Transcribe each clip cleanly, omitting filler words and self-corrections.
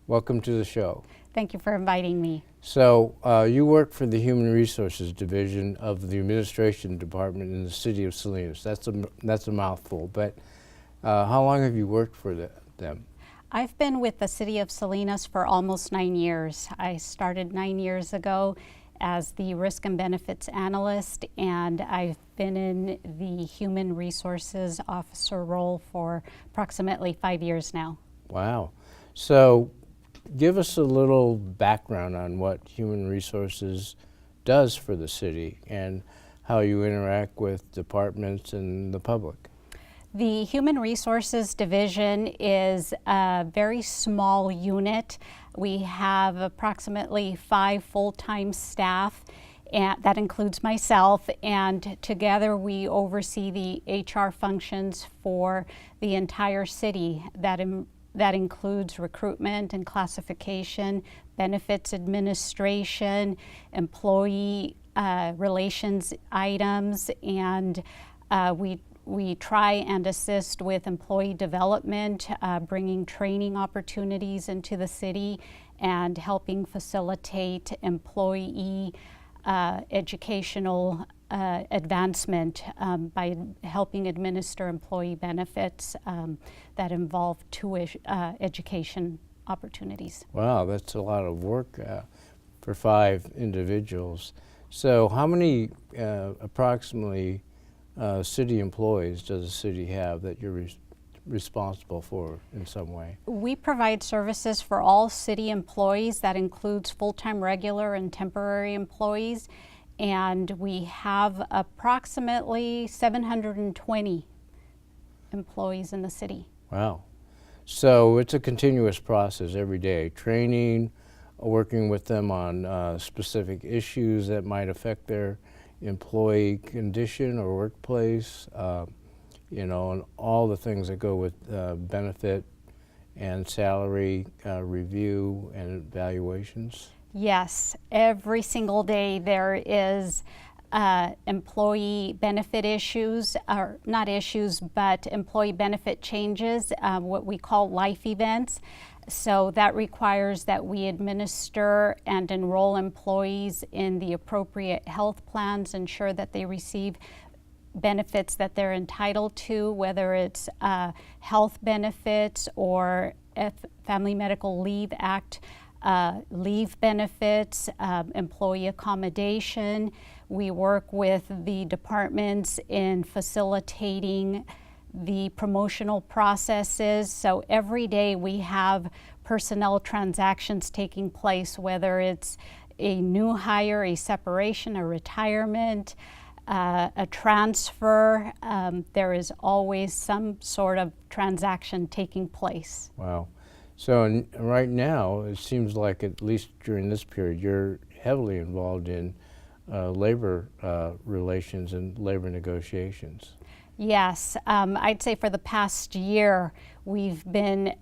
Welcome to the show. Thank you for inviting me. So you work for the Human Resources Division of the Administration Department in the City of Salinas. That's a mouthful, but how long have you worked for them? I've been with the City of Salinas for almost 9 years. I started 9 years ago as the Risk and Benefits Analyst, and I've been in the Human Resources Officer role for approximately 5 years now. Wow. So give us a little background on what Human Resources does for the city and how you interact with departments and the public. The Human Resources Division is a very small unit. We have approximately 5 full-time staff, and that includes myself, and together we oversee the HR functions for the entire city. That includes recruitment and classification, benefits administration, employee relations items, and we try and assist with employee development, bringing training opportunities into the city, and helping facilitate employee educational advancement by helping administer employee benefits that involve education opportunities. Wow, that's a lot of work for 5 individuals. So how many approximately city employees does the city have that you're responsible for in some way? We provide services for all city employees. That includes full-time, regular, and temporary employees. And we have approximately 720 employees in the city. Wow. So it's a continuous process every day, training, working with them on specific issues that might affect their employee condition or workplace, and all the things that go with benefit and salary review and evaluations. Yes, every single day there is employee benefit issues, or not issues, but employee benefit changes, what we call life events. So that requires that we administer and enroll employees in the appropriate health plans, ensure that they receive benefits that they're entitled to, whether it's health benefits or Family Medical Leave Act leave benefits, employee accommodation. We work with the departments in facilitating the promotional processes. So every day we have personnel transactions taking place, whether it's a new hire, a separation, a retirement, a transfer. There is always some sort of transaction taking place. Wow. So right now, it seems like, at least during this period, you're heavily involved in labor relations and labor negotiations. Yes, I'd say for the past year, we've been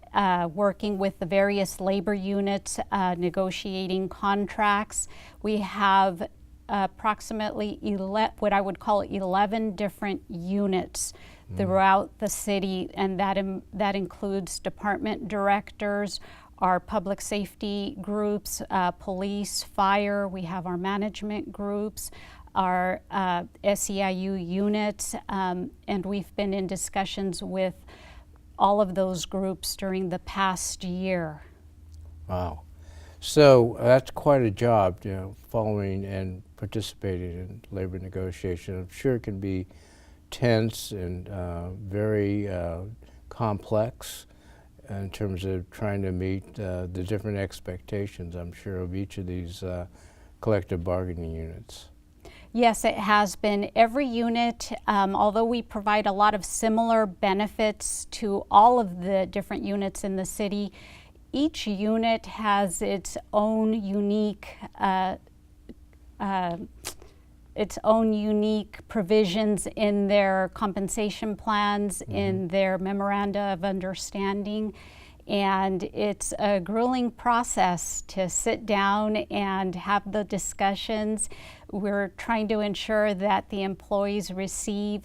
working with the various labor units, negotiating contracts. We have approximately what I would call 11 different units throughout the city, and that includes department directors, our public safety groups, police, fire. We have our management groups, our SEIU units, and we've been in discussions with all of those groups during the past year. Wow. So that's quite a job, following and participating in labor negotiation. I'm sure it can be tense and very complex in terms of trying to meet the different expectations, I'm sure, of each of these collective bargaining units. Yes, it has been. Every unit, although we provide a lot of similar benefits to all of the different units in the city, each unit has its own unique provisions in their compensation plans, in their memoranda of understanding. And it's a grueling process to sit down and have the discussions. We're trying to ensure that the employees receive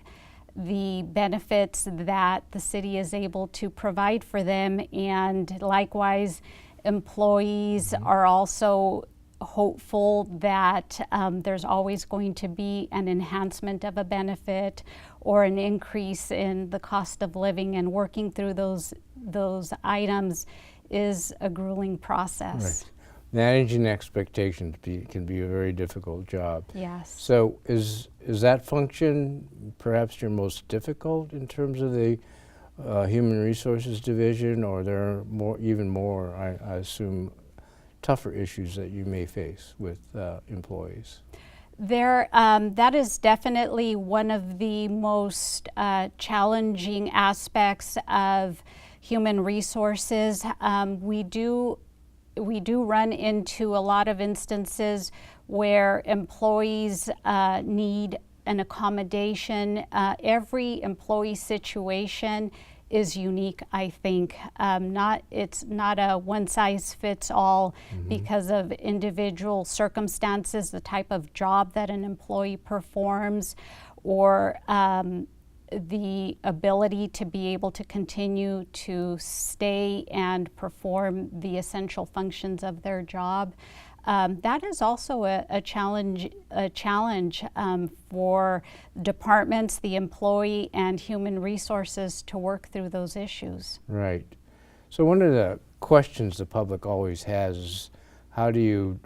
the benefits that the city is able to provide for them, and likewise Employees are also hopeful that there's always going to be an enhancement of a benefit or an increase in the cost of living, and working through those items is a grueling process. Right. Managing expectations can be a very difficult job. Yes. So is that function perhaps your most difficult in terms of the Human Resources Division, or there are even more, I assume, tougher issues that you may face with employees? That is definitely one of the most challenging aspects of human resources. We do run into a lot of instances where employees need an accommodation. Every employee situation is unique, I think. It's not a one-size-fits-all because of individual circumstances, the type of job that an employee performs, or the ability to be able to continue to stay and perform the essential functions of their job. That is also a challenge for departments, the employee, and human resources to work through those issues. Right. So one of the questions the public always has is, how do you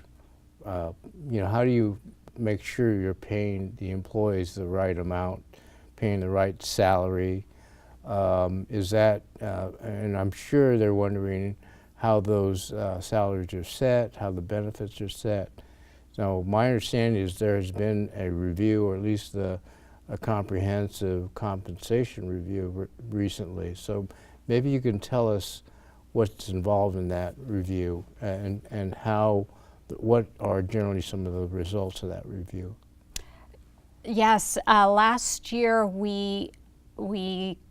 make sure you're paying the employees the right amount, paying the right salary? Is that, and I'm sure they're wondering how those salaries are set, how the benefits are set. So my understanding is there has been a review, or at least a comprehensive compensation review recently. So maybe you can tell us what's involved in that review, and what are generally some of the results of that review. Yes, last year we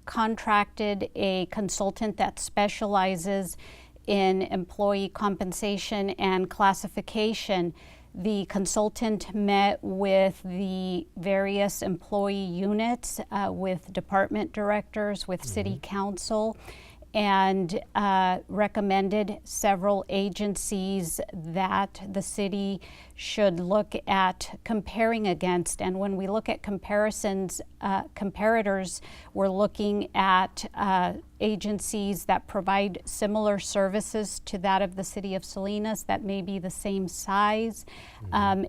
contracted a consultant that specializes in employee compensation and classification. The consultant met with the various employee units, with department directors, with city council, and recommended several agencies that the city should look at comparing against. And when we look at comparators, we're looking at agencies that provide similar services to that of the city of Salinas, that may be the same size,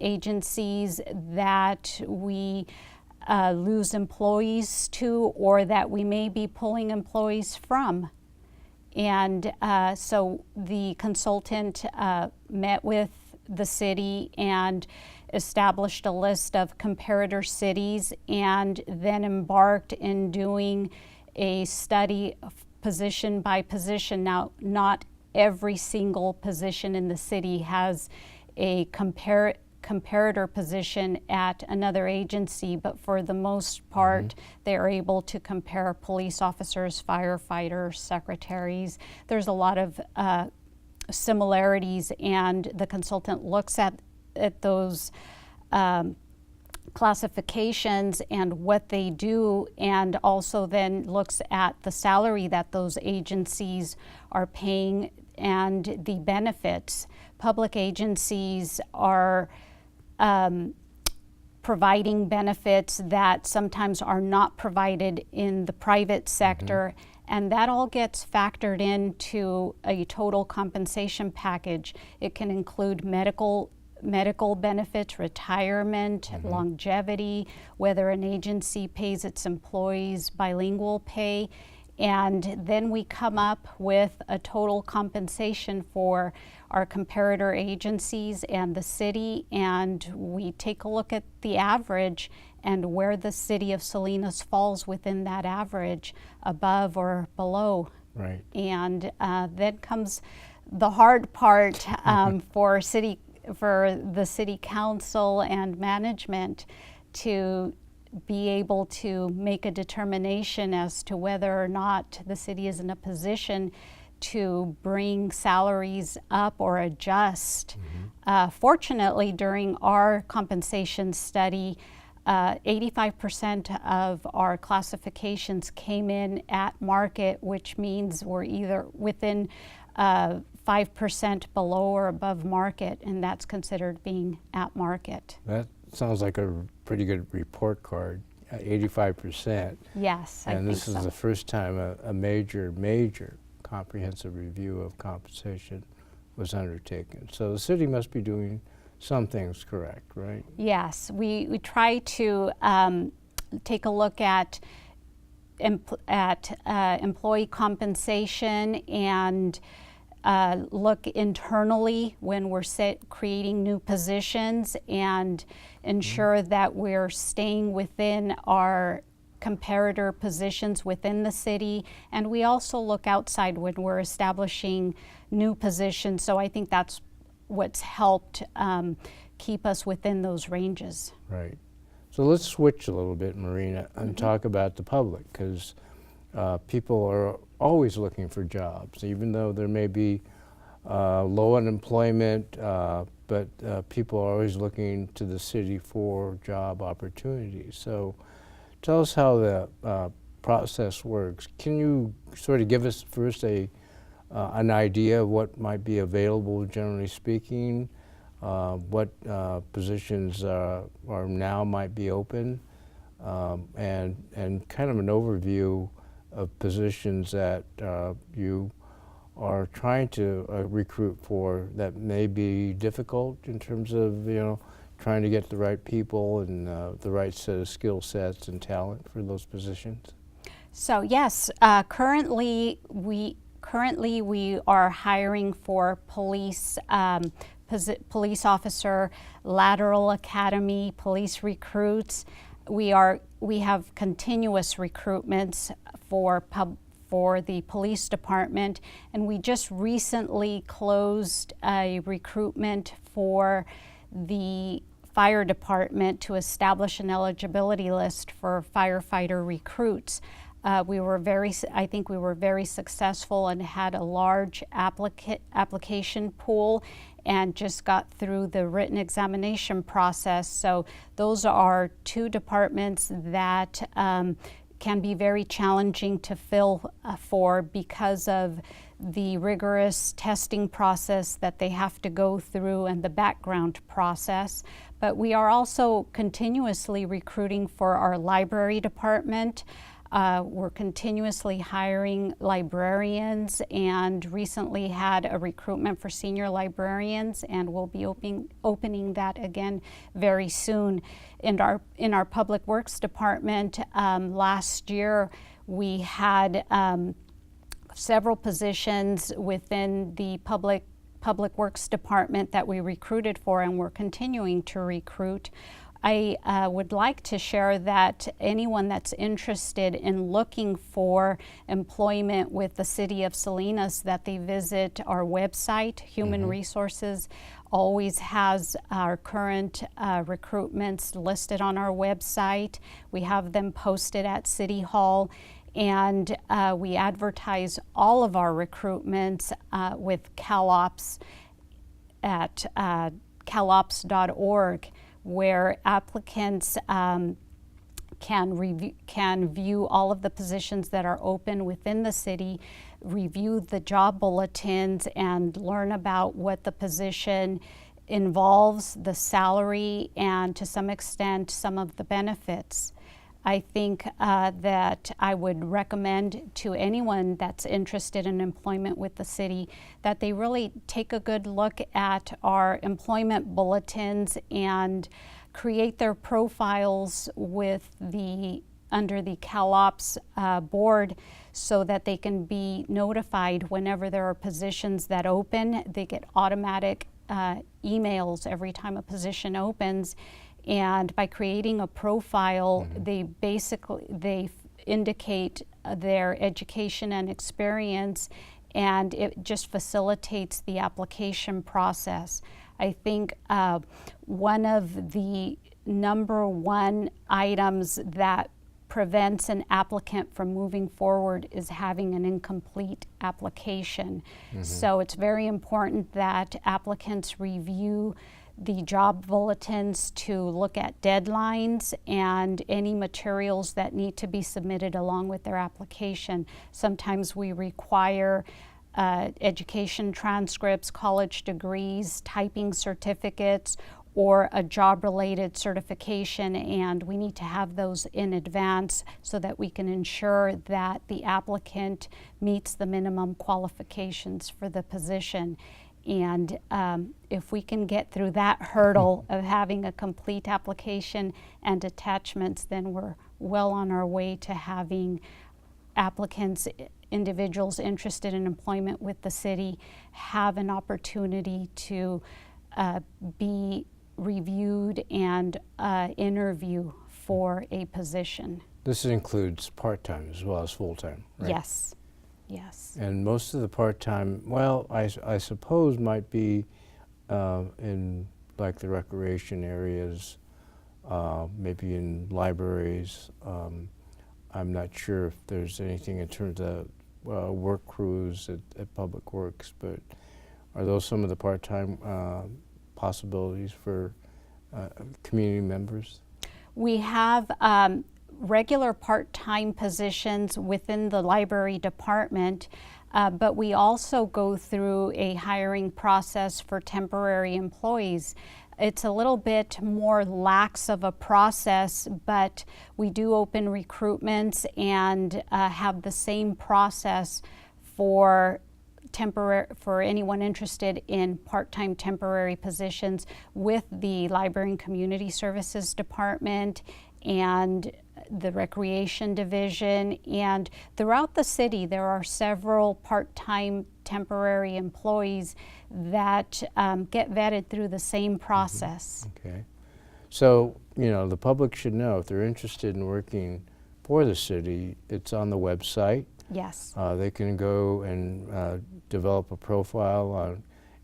agencies that we lose employees to, or that we may be pulling employees from. And so the consultant met with the city and established a list of comparator cities, and then embarked in doing a study of position by position. Now, not every single position in the city has a comparator position at another agency, but for the most part, they are able to compare police officers, firefighters, secretaries. There's a lot of similarities, and the consultant looks at those classifications and what they do, and also then looks at the salary that those agencies are paying and the benefits. Public agencies are providing benefits that sometimes are not provided in the private sector, and that all gets factored into a total compensation package. It can include medical benefits, retirement, longevity, whether an agency pays its employees bilingual pay, and then we come up with a total compensation for our comparator agencies and the city, and we take a look at the average and where the city of Salinas falls within that average, above or below. Right. And then comes the hard part for the city council and management to be able to make a determination as to whether or not the city is in a position to bring salaries up or adjust. Fortunately, during our compensation study, 85% of our classifications came in at market, which means we're either within 5% below or above market, and that's considered being at market. That sounds like a pretty good report card, 85%. Yes, I And think this is so. the first time a major comprehensive review of compensation was undertaken. So the city must be doing some things correct, right? Yes, we try to take a look at employee compensation and look internally when we're creating new positions and ensure that we're staying within our comparator positions within the city. And we also look outside when we're establishing new positions. So I think that's what's helped keep us within those ranges. Right. So let's switch a little bit, Marina, and talk about the public, because people are always looking for jobs, even though there may be low unemployment, but people are always looking to the city for job opportunities. So tell us how the process works. Can you sort of give us first an idea of what might be available, generally speaking, what positions are now might be open, and kind of an overview of positions that you are trying to recruit for that may be difficult in terms of, trying to get the right people and the right set of skill sets and talent for those positions? So yes, currently we are hiring for police officer, lateral academy, police recruits. We have continuous recruitments for the police department, and we just recently closed a recruitment for the fire department to establish an eligibility list for firefighter recruits. I think we were very successful and had a large application pool and just got through the written examination process. So those are two departments that can be very challenging to fill for because of the rigorous testing process that they have to go through and the background process. But we are also continuously recruiting for our library department. We're continuously hiring librarians and recently had a recruitment for senior librarians, and we'll be opening that again very soon. In our Public Works Department, last year we had several positions within the Public Works Department that we recruited for, and we're continuing to recruit. I would like to share that anyone that's interested in looking for employment with the City of Salinas, that they visit our website. Human Resources always has our current recruitments listed on our website. We have them posted at City Hall, and we advertise all of our recruitments with CalOps at calops.org, where applicants can view all of the positions that are open within the city, review the job bulletins, and learn about what the position involves, the salary, and to some extent some of the benefits. I think that I would recommend to anyone that's interested in employment with the city that they really take a good look at our employment bulletins and create their profiles under the CalOps board, so that they can be notified whenever there are positions that open. They get automatic emails every time a position opens. And by creating a profile, they indicate their education and experience, and it just facilitates the application process. I think one of the number one items that prevents an applicant from moving forward is having an incomplete application. So it's very important that applicants review the job bulletins to look at deadlines and any materials that need to be submitted along with their application. Sometimes we require education transcripts, college degrees, typing certificates, or a job-related certification, and we need to have those in advance so that we can ensure that the applicant meets the minimum qualifications for the position. And if we can get through that hurdle of having a complete application and attachments, then we're well on our way to having applicants, individuals interested in employment with the city, have an opportunity to be reviewed and interview for a position. This includes part-time as well as full-time, right? Yes, yes. And most of the part-time, well, I suppose might be in like the recreation areas, maybe in libraries. I'm not sure if there's anything in terms of work crews at Public Works, but are those some of the part-time possibilities for community members? We have regular part-time positions within the library department, but we also go through a hiring process for temporary employees. It's a little bit more lax of a process, but we do open recruitments and have the same process for anyone interested in part-time temporary positions with the Library and Community Services Department and the Recreation Division. And throughout the city, there are several part-time temporary employees that get vetted through the same process. Okay. So, you know, the public should know if they're interested in working for the city, it's on the website. Yes. They can go and develop a profile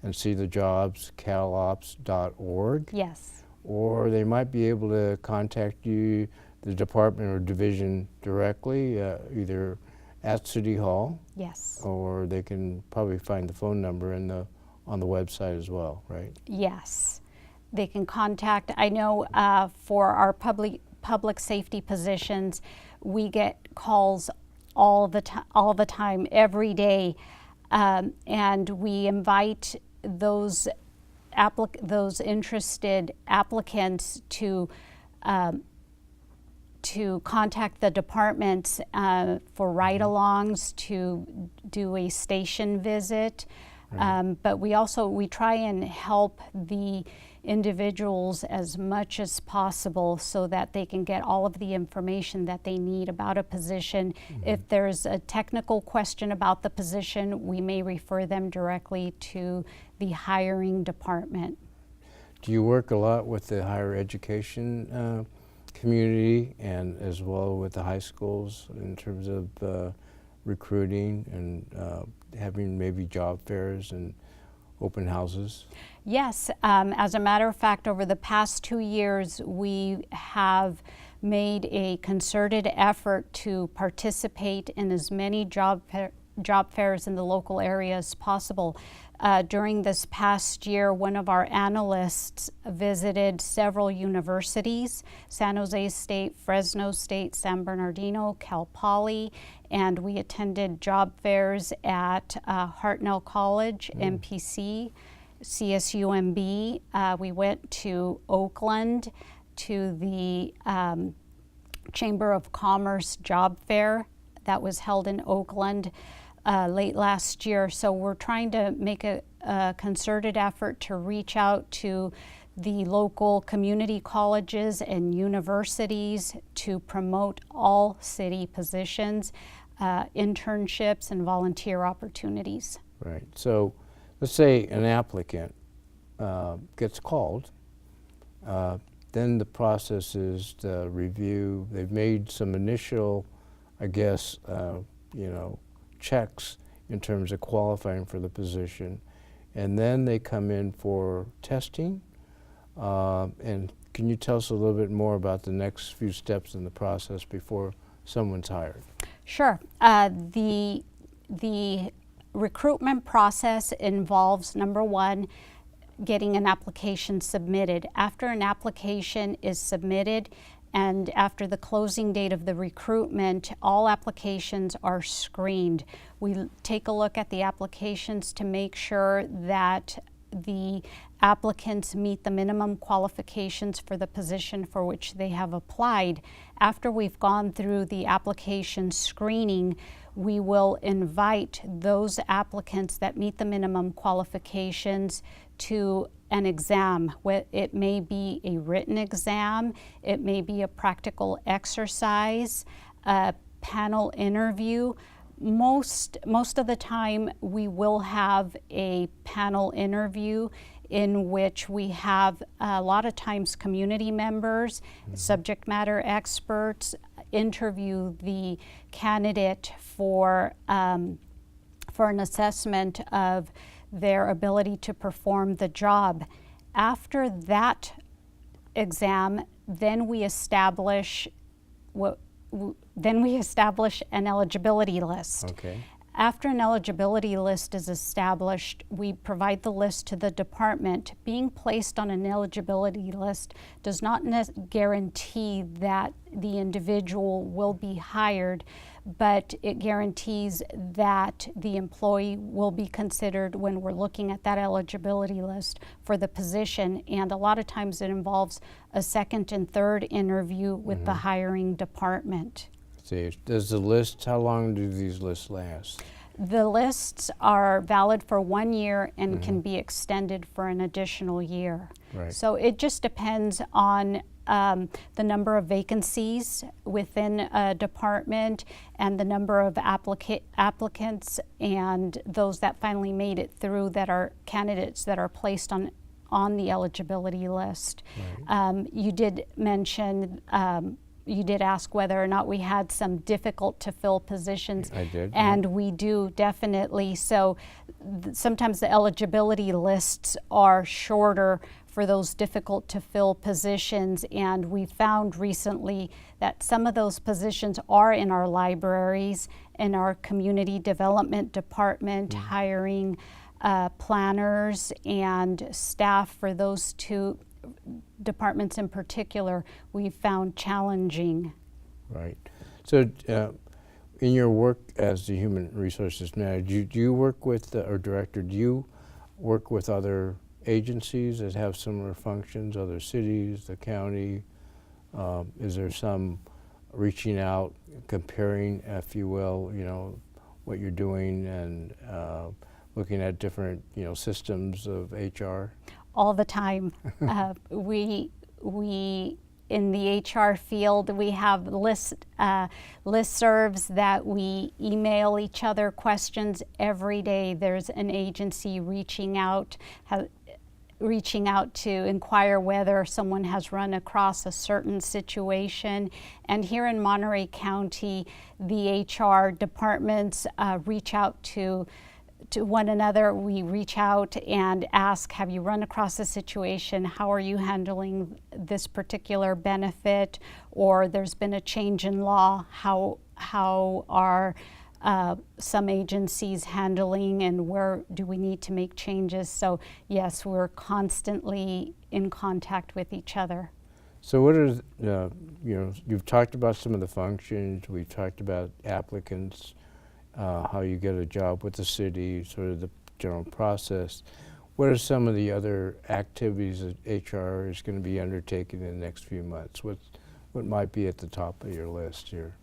and see the jobs, calops.org. Yes. Or they might be able to contact you, the department or division directly, either at City Hall. Yes. Or they can probably find the phone number on the website as well, right? Yes. They can contact, I know for our public safety positions, we get calls all the time, every day, and we invite those interested applicants to contact the departments for ride-alongs, to do a station visit. Right. But we try and help the individuals as much as possible so that they can get all of the information that they need about a position. Mm-hmm. If there's a technical question about the position, we may refer them directly to the hiring department. Do you work a lot with the higher education community and as well with the high schools in terms of recruiting and having maybe job fairs and open houses? Yes, as a matter of fact, over the past 2 years, we have made a concerted effort to participate in as many job fairs in the local area as possible. During this past year, one of our analysts visited several universities, San Jose State, Fresno State, San Bernardino, Cal Poly, and we attended job fairs at Hartnell College, MPC, CSUMB. We went to Oakland to the Chamber of Commerce job fair that was held in Oakland late last year. So we're trying to make a concerted effort to reach out to the local community colleges and universities to promote all city positions, internships, and volunteer opportunities. Right. So let's say an applicant gets called. Then the process is to review. They've made some initial, I guess, checks in terms of qualifying for the position. And then they come in for testing. And can you tell us a little bit more about the next few steps in the process before someone's hired? Sure. The recruitment process involves, number one, getting an application submitted. After an application is submitted, and after the closing date of the recruitment, all applications are screened. We take a look at the applications to make sure that the applicants meet the minimum qualifications for the position for which they have applied. After we've gone through the application screening, we will invite those applicants that meet the minimum qualifications to an exam. It may be a written exam, it may be a practical exercise, a panel interview. Most of the time we will have a panel interview in which we have a lot of times community members, subject matter experts interview the candidate for an assessment of their ability to perform the job. After that exam, then we establish an eligibility list. Okay. After an eligibility list is established, we provide the list to the department. Being placed on an eligibility list does not guarantee that the individual will be hired, but it guarantees that the employee will be considered when we're looking at that eligibility list for the position. And a lot of times it involves a second and third interview with the hiring department. See, does the list, how long do these lists last? The lists are valid for 1 year and can be extended for an additional year. Right. So it just depends on the number of vacancies within a department and the number of applicants and those that finally made it through that are candidates that are placed on the eligibility list. Right. You did mention you did ask whether or not we had some difficult to fill positions. I did. And we do, definitely. So sometimes the eligibility lists are shorter for those difficult to fill positions, and we found recently that some of those positions are in our libraries, in our community development department, hiring planners and staff for those two departments in particular we found challenging. Right. So in your work as the human resources manager, do you work with, or director, do you work with other agencies that have similar functions, other cities, the county? Is there some reaching out, comparing, if you will, what you're doing and looking at different, systems of HR? All the time. We in the HR field, we have listservs that we email each other questions every day. There's an agency reaching out to inquire whether someone has run across a certain situation. And here in Monterey County, the HR departments reach out to one another. We reach out and ask, have you run across a situation? How are you handling this particular benefit? Or there's been a change in law. How are some agencies handling, and where do we need to make changes? So yes, we're constantly in contact with each other. So what is, you've talked about some of the functions, we've talked about applicants, how you get a job with the city, sort of the general process. What are some of the other activities that HR is going to be undertaking in the next few months? What might be at the top of your list here?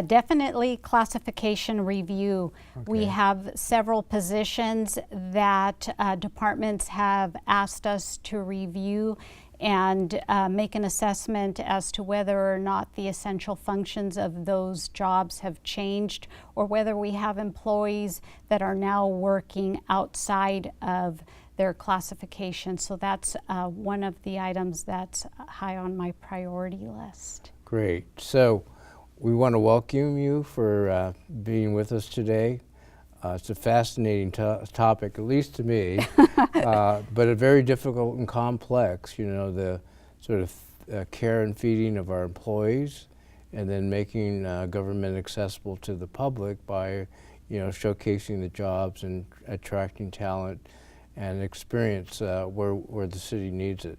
Definitely classification review. Okay. We have several positions that departments have asked us to review and make an assessment as to whether or not the essential functions of those jobs have changed, or whether we have employees that are now working outside of their classification. So that's one of the items that's high on my priority list. Great. So we want to welcome you for being with us today. It's a fascinating topic, at least to me, but a very difficult and complex, the sort of care and feeding of our employees, and then making government accessible to the public by, showcasing the jobs and attracting talent and experience where the city needs it.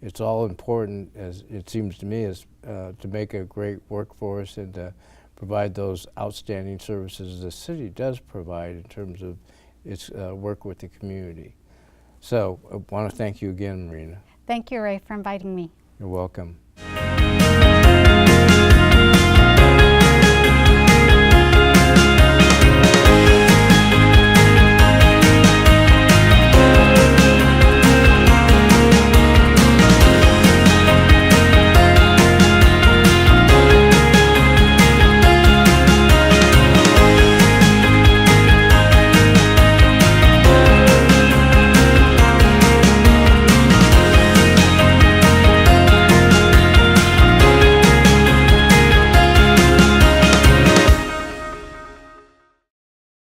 it's all important, as it seems to me, is to make a great workforce and to provide those outstanding services the city does provide in terms of its work with the community. So I want to thank you again, Marina. Thank you, Ray, for inviting me. You're welcome.